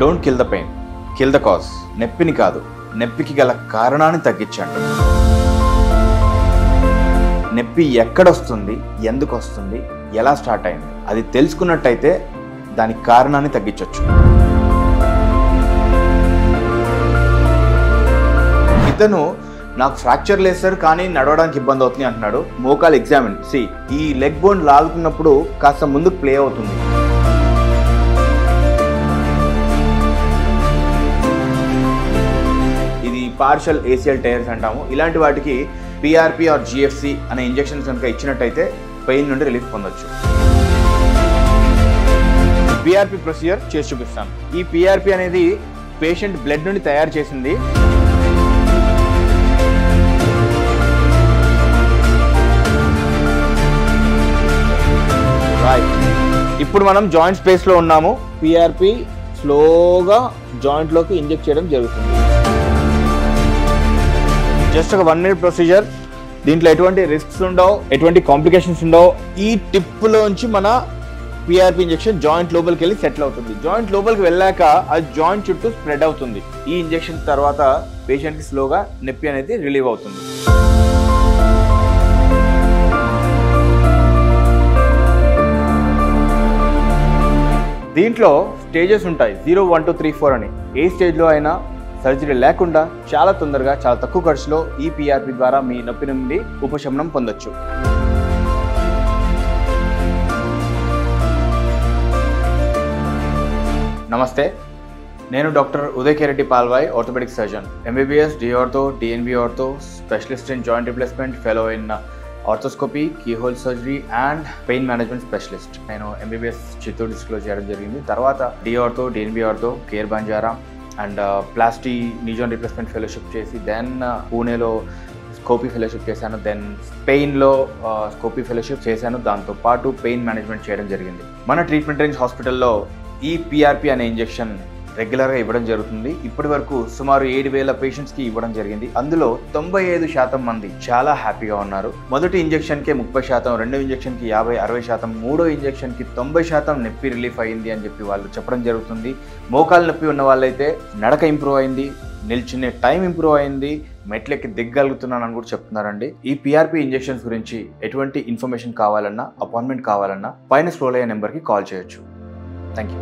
Don't kill the pain, kill the cause. నొప్పిని కాదు, నొప్పికి గల కారణాన్ని తగ్గించండి. నొప్పి ఎక్కడొస్తుంది, ఎందుకు వస్తుంది, ఎలా స్టార్ట్ అయింది, అది తెలుసుకున్నట్టయితే దానికి కారణాన్ని తగ్గించవచ్చు. ఇతను నాకు ఫ్రాక్చర్ లేదు సార్, కానీ నడవడానికి ఇబ్బంది అవుతుంది అంటున్నాడు. మోకాలు ఎగ్జామిన్ ఈ లెగ్ బోన్ లాగుతున్నప్పుడు కాస్త ముందుకు ప్లే అవుతుంది. ఇది పార్షల్ ఏసియల్ టైర్స్ అంటాము. ఇలాంటి వాటికి పిఆర్పి ఆర్ జిఎఫ్సి అనే ఇంజెక్షన్స్ కనుక ఇచ్చినట్టయితే పెయిన్ నుండి రిలీఫ్ పొందొచ్చు. పిఆర్పి ప్రొసీజర్ చేసి చూపిస్తాను. ఈ పిఆర్పి అనేది పేషెంట్ బ్లడ్ నుండి తయారు చేసింది. ఇప్పుడు మనం జాయింట్ స్పేస్ లో ఉన్నాము. పిఆర్పి స్లోగా జాయింట్ లోకి ఇంజెక్ట్ చేయడం జరుగుతుంది. జస్ట్ ఒక 1 minute ప్రొసీజర్. దీంట్లో ఎటువంటి రిస్క్స్ ఉండవు, ఎటువంటి కాంప్లికేషన్స్ ఉండవు. ఈ టిప్ లోంచి మన పిఆర్పి ఇంజెక్షన్ జాయింట్ లోపలికి వెళ్ళి సెటిల్ అవుతుంది. జాయింట్ లోపలికి వెళ్ళాక అది జాయింట్ చుట్టూ స్ప్రెడ్ అవుతుంది. ఈ ఇంజెక్షన్ తర్వాత పేషెంట్ కి స్లోగా నొప్పి అనేది రిలీవ్ అవుతుంది. దీంట్లో స్టేజెస్ ఉంటాయి, 0, 1, 2, 3, 4 అని. ఏ స్టేజ్లో అయినా సర్జరీ లేకుండా చాలా తొందరగా, చాలా తక్కువ ఖర్చులో ఈ పిఆర్పి ద్వారా మీ నొప్పి నుండి ఉపశమనం పొందొచ్చు. నమస్తే, నేను doctor Uday Reddy Palvai, orthopaedic surgeon, MBBS, D ortho, DNB ortho, specialist in joint replacement, fellow in arthroscopy, keyhole surgery and pain management specialist. నేను ఎంబీబీఎస్ చిత్తూరు డిస్ట్రిక్ట్లో చేయడం జరిగింది. తర్వాత D ortho, DNB ortho, care Banjara and plasty knee joint replacement fellowship చేసి then పూణేలో scopy fellowship చేశాను. Then స్పెయిన్లో scopy fellowship చేశాను. దాంతోపాటు పెయిన్ మేనేజ్మెంట్ చేయడం జరిగింది. మన ట్రీట్మెంట్ రేంజ్ హాస్పిటల్లో ఈ పిఆర్పి అనే ఇంజెక్షన్ రెగ్యులర్గా ఇవ్వడం జరుగుతుంది. ఇప్పటి వరకు సుమారు 7,000 పేషెంట్స్కి ఇవ్వడం జరిగింది. అందులో 95% మంది చాలా హ్యాపీగా ఉన్నారు. మొదటి ఇంజెక్షన్కే 30%, రెండో ఇంజెక్షన్కి 50-60%, మూడో ఇంజెక్షన్కి 90% నొప్పి రిలీఫ్ అయింది అని చెప్పి వాళ్ళు చెప్పడం జరుగుతుంది. మోకాలు నొప్పి ఉన్న వాళ్ళైతే నడక ఇంప్రూవ్ అయింది, నిల్చునే టైం ఇంప్రూవ్ అయింది, మెట్లెక్కి దిగ్గలుగుతున్నానని కూడా చెప్తున్నారండి. ఈ పిఆర్పి ఇంజెక్షన్స్ గురించి ఎటువంటి ఇన్ఫర్మేషన్ కావాలన్నా, అపాయింట్మెంట్ కావాలన్నా పైన స్క్రోల్ అయ్యే నెంబర్కి కాల్ చేయొచ్చు. Thank you.